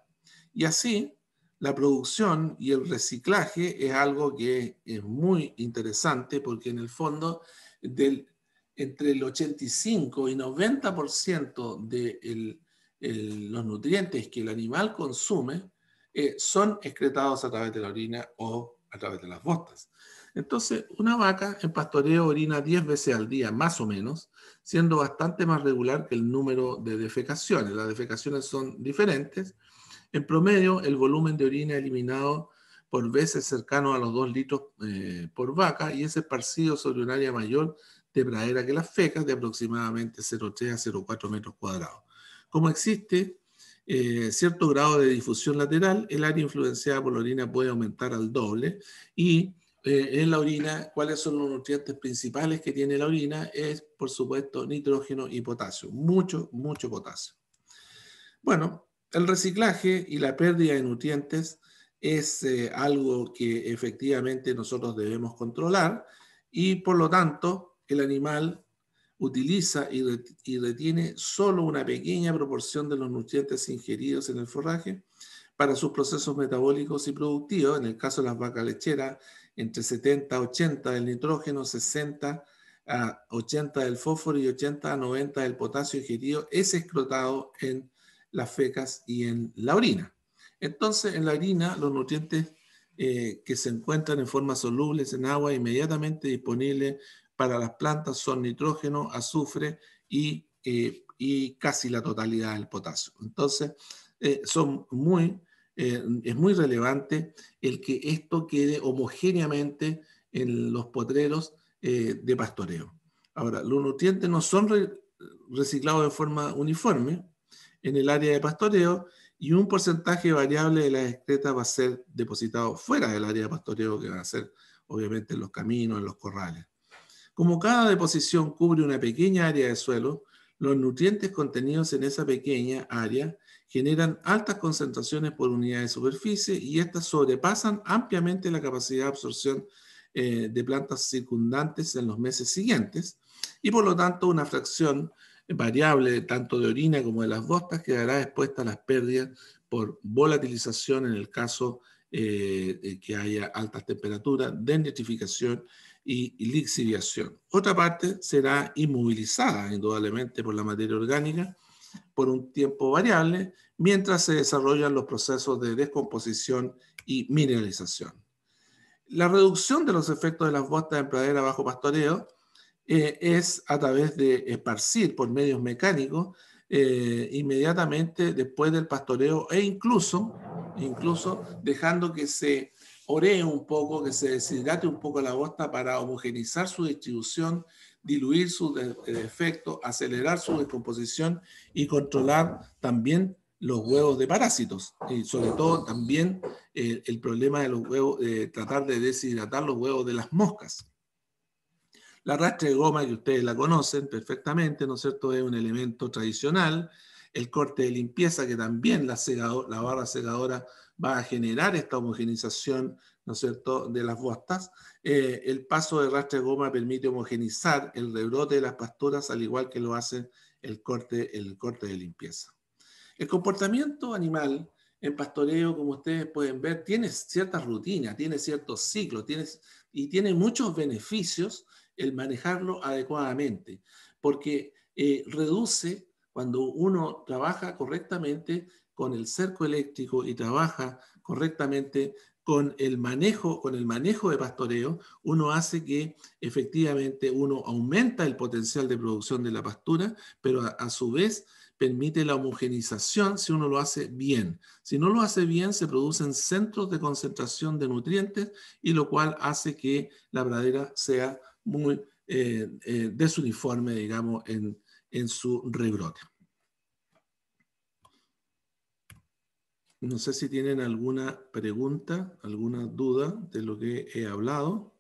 Y así, la producción y el reciclaje es algo que es muy interesante porque en el fondo entre el 85 y 90% de los nutrientes que el animal consume son excretados a través de la orina o a través de las bostas. Entonces, una vaca en pastoreo orina 10 veces al día, más o menos, siendo bastante más regular que el número de defecaciones. Las defecaciones son diferentes. En promedio, el volumen de orina eliminado por veces cercano a los 2 litros por vaca y es esparcido sobre un área mayor de pradera que las fecas, de aproximadamente 0,3 a 0,4 metros cuadrados. Como existe cierto grado de difusión lateral, el área influenciada por la orina puede aumentar al doble y en la orina, ¿cuáles son los nutrientes principales que tiene la orina? Es, por supuesto, nitrógeno y potasio. Mucho, mucho potasio. Bueno, el reciclaje y la pérdida de nutrientes es algo que efectivamente nosotros debemos controlar y, por lo tanto, el animal utiliza y retiene solo una pequeña proporción de los nutrientes ingeridos en el forraje para sus procesos metabólicos y productivos. En el caso de las vacas lecheras, entre 70 a 80 del nitrógeno, 60 a 80 del fósforo y 80 a 90 del potasio ingerido es excretado en las fecas y en la orina. Entonces, en la orina, los nutrientes que se encuentran en forma solubles en agua inmediatamente disponibles para las plantas son nitrógeno, azufre y casi la totalidad del potasio. Entonces, es muy relevante el que esto quede homogéneamente en los potreros de pastoreo. Ahora, los nutrientes no son reciclados de forma uniforme en el área de pastoreo y un porcentaje variable de las excretas va a ser depositado fuera del área de pastoreo, que va a ser obviamente en los caminos, en los corrales. Como cada deposición cubre una pequeña área de suelo, los nutrientes contenidos en esa pequeña área generan altas concentraciones por unidad de superficie y estas sobrepasan ampliamente la capacidad de absorción de plantas circundantes en los meses siguientes y por lo tanto una fracción variable tanto de orina como de las bostas quedará expuesta a las pérdidas por volatilización en el caso que haya altas temperaturas, denitrificación y lixiviación. Otra parte será inmovilizada indudablemente por la materia orgánica por un tiempo variable mientras se desarrollan los procesos de descomposición y mineralización. La reducción de los efectos de las bostas en pradera bajo pastoreo es a través de esparcir por medios mecánicos inmediatamente después del pastoreo e incluso dejando que se oree un poco, que se deshidrate un poco la bosta para homogeneizar su distribución, diluir sus efectos, acelerar su descomposición y controlar también los huevos de parásitos y sobre todo también el problema de los huevos, tratar de deshidratar los huevos de las moscas. La rastra de goma, que ustedes la conocen perfectamente, ¿no es cierto?, es un elemento tradicional. El corte de limpieza, que también la barra secadora va a generar esta homogenización, ¿no es cierto?, de las bostas. El paso de rastra de goma permite homogenizar el rebrote de las pasturas, al igual que lo hace el corte de limpieza. El comportamiento animal en pastoreo, como ustedes pueden ver, tiene ciertas rutinas, tiene ciertos ciclos, y tiene muchos beneficios el manejarlo adecuadamente, porque reduce, cuando uno trabaja correctamente con el cerco eléctrico y trabaja correctamente con el manejo de pastoreo, uno hace que efectivamente uno aumenta el potencial de producción de la pastura, pero a su vez permite la homogenización si uno lo hace bien. Si no lo hace bien, se producen centros de concentración de nutrientes y lo cual hace que la pradera sea muy desuniforme, digamos, en su rebrote. No sé si tienen alguna pregunta, alguna duda de lo que he hablado.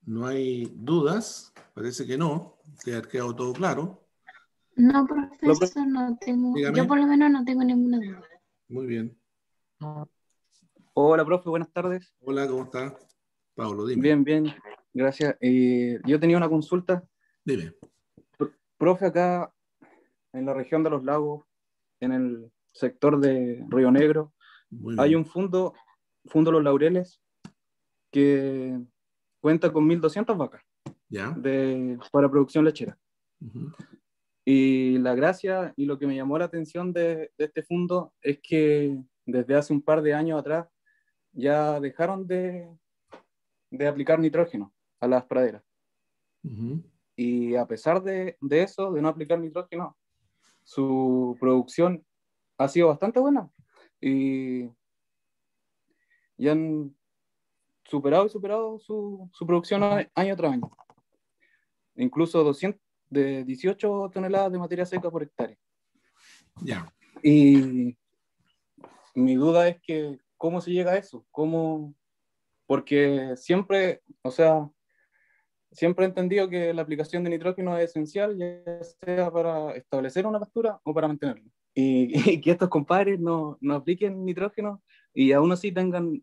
No hay dudas, parece que no, te ha quedado todo claro. No, profesor, no tengo, Dígame. yo por lo menos no tengo ninguna duda. Muy bien. Hola, profe, buenas tardes. Hola, ¿cómo está? Pablo, dime. Bien, bien, gracias. Yo tenía una consulta. Dime. Profe, acá en la región de los lagos, en el sector de Río Negro, hay un fondo Los Laureles, que cuenta con 1.200 vacas. ¿Ya? Para producción lechera. Uh-huh. Y la gracia y lo que me llamó la atención de este fondo es que desde hace un par de años atrás ya dejaron de aplicar nitrógeno a las praderas. Uh-huh. Y a pesar de eso, de no aplicar nitrógeno, su producción ha sido bastante buena. Y han superado su producción año tras año. Incluso 18 toneladas de materia seca por hectárea. Ya. Y mi duda es que, ¿cómo se llega a eso? Porque siempre, siempre he entendido que la aplicación de nitrógeno es esencial, ya sea para establecer una pastura o para mantenerla. Y que estos compadres no apliquen nitrógeno y aún así tengan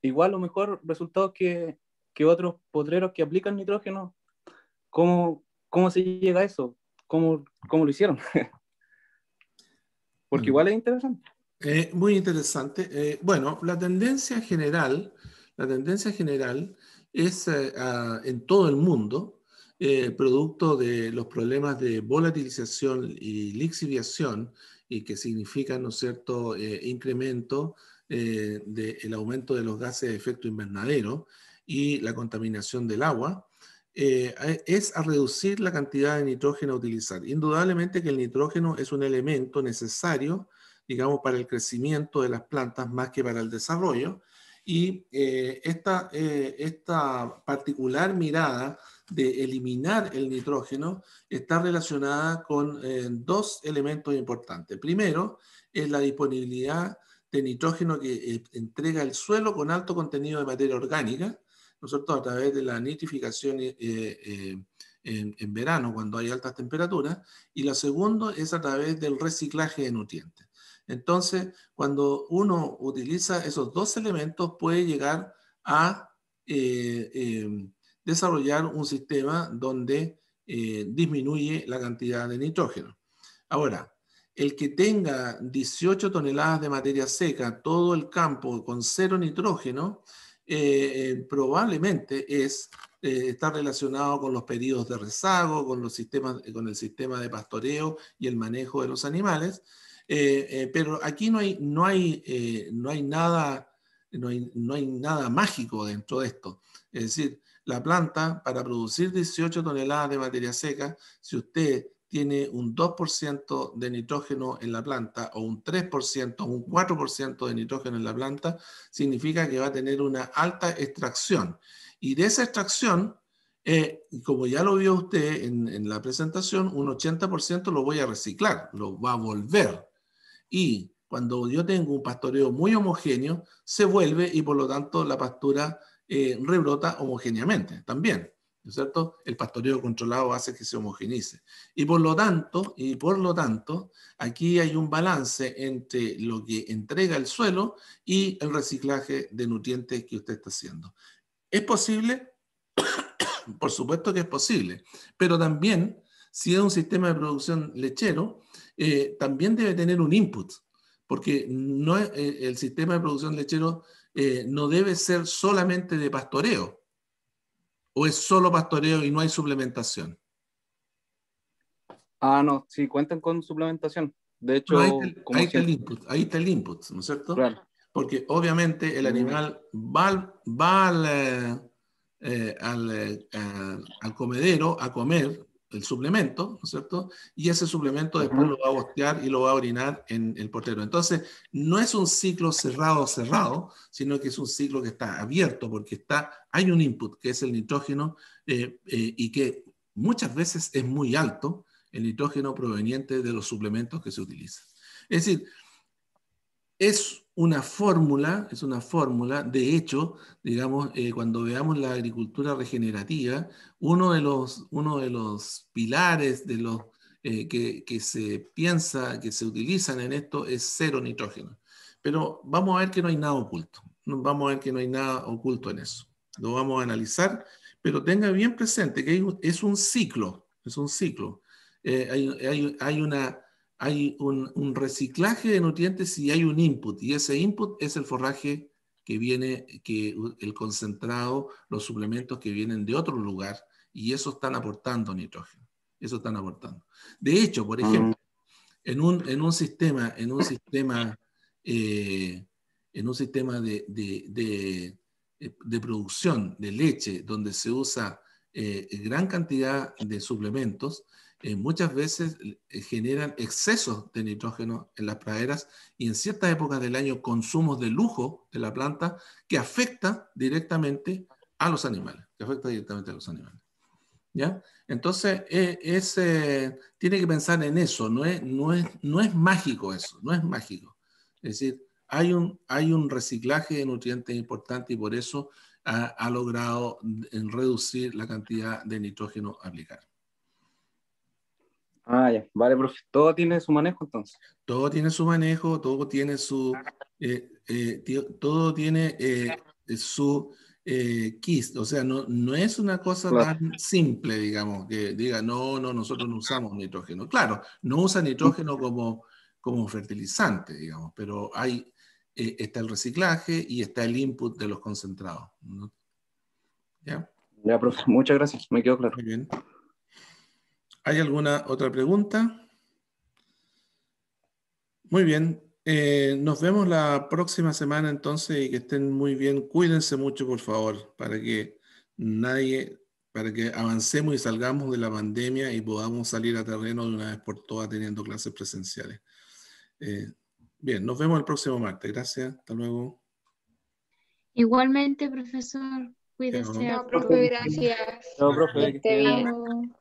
igual o mejor resultados que otros potreros que aplican nitrógeno. ¿Cómo se llega a eso? ¿Cómo lo hicieron? Porque igual es interesante. Muy interesante. Bueno, la tendencia general es en todo el mundo, producto de los problemas de volatilización y lixiviación, y que significan, ¿no es cierto?, incremento del aumento de los gases de efecto invernadero y la contaminación del agua. Es a reducir la cantidad de nitrógeno a utilizar. Indudablemente que el nitrógeno es un elemento necesario, digamos, para el crecimiento de las plantas más que para el desarrollo. Y esta particular mirada de eliminar el nitrógeno está relacionada con dos elementos importantes. Primero, es la disponibilidad de nitrógeno que entrega el suelo con alto contenido de materia orgánica, nosotros a través de la nitrificación en verano, cuando hay altas temperaturas, y la segunda es a través del reciclaje de nutrientes. Entonces, cuando uno utiliza esos dos elementos, puede llegar a desarrollar un sistema donde disminuye la cantidad de nitrógeno. Ahora, el que tenga 18 toneladas de materia seca, todo el campo con 0 nitrógeno, probablemente está relacionado con los periodos de rezago, con el sistema de pastoreo y el manejo de los animales. Pero aquí no hay nada mágico dentro de esto. Es decir, la planta, para producir 18 toneladas de materia seca, si usted tiene un 2% de nitrógeno en la planta, o un 3%, o un 4% de nitrógeno en la planta, significa que va a tener una alta extracción. Y de esa extracción, como ya lo vio usted en la presentación, un 80% lo voy a reciclar, lo va a volver. Y cuando yo tengo un pastoreo muy homogéneo, se vuelve y por lo tanto la pastura rebrota homogéneamente también, ¿no es cierto? El pastoreo controlado hace que se homogeneice. Y por lo tanto, aquí hay un balance entre lo que entrega el suelo y el reciclaje de nutrientes que usted está haciendo. ¿Es posible? Por supuesto que es posible, pero también, si es un sistema de producción lechero, también debe tener un input, porque no el sistema de producción lechero no debe ser solamente de pastoreo, o es solo pastoreo y no hay suplementación. No, sí, cuentan con suplementación. De No, hecho, como siempre. ahí está el input, ¿no es cierto? Claro. Porque obviamente el animal va al comedero a comer el suplemento, ¿no es cierto? Y ese suplemento después lo va a bostear y lo va a orinar en el portero. Entonces, no es un ciclo cerrado, sino que es un ciclo que está abierto porque hay un input, que es el nitrógeno, y que muchas veces es muy alto, el nitrógeno proveniente de los suplementos que se utilizan. Es decir, es una fórmula, de hecho, digamos, cuando veamos la agricultura regenerativa, uno de los pilares de los que se piensa, que se utilizan en esto es 0 nitrógeno. Pero vamos a ver que no hay nada oculto. Vamos a ver que no hay nada oculto en eso. Lo vamos a analizar, pero tenga bien presente que es un ciclo, hay un reciclaje de nutrientes y hay un input, y ese input es el forraje el concentrado, los suplementos que vienen de otro lugar, y eso están aportando nitrógeno. Eso están aportando. De hecho, por ejemplo, en un sistema de producción de leche donde se usa gran cantidad de suplementos, muchas veces generan excesos de nitrógeno en las praderas y en ciertas épocas del año consumos de lujo de la planta que afecta directamente a los animales. ¿Ya? Entonces, tiene que pensar en eso, no es mágico eso, no es mágico. Es decir, hay un reciclaje de nutrientes importante y por eso ha logrado reducir la cantidad de nitrógeno a aplicar. Ya. Vale, profe. Todo tiene su manejo entonces. Todo tiene su manejo, todo tiene su KISS, o sea, no es una cosa tan simple, digamos, que diga, no, nosotros no usamos nitrógeno. Claro, no usa nitrógeno como fertilizante, digamos, pero está el reciclaje y está el input de los concentrados, ¿no? ¿Ya? Ya, profe, muchas gracias, me quedó claro. Muy bien. ¿Hay alguna otra pregunta? Muy bien. Nos vemos la próxima semana entonces y que estén muy bien. Cuídense mucho, por favor, para que avancemos y salgamos de la pandemia y podamos salir a terreno de una vez por todas teniendo clases presenciales. Bien, nos vemos el próximo martes. Gracias. Hasta luego. Igualmente, profesor, cuídese. Chao. No, profe, gracias. Chao, profe, Que que esté esté bien. bien.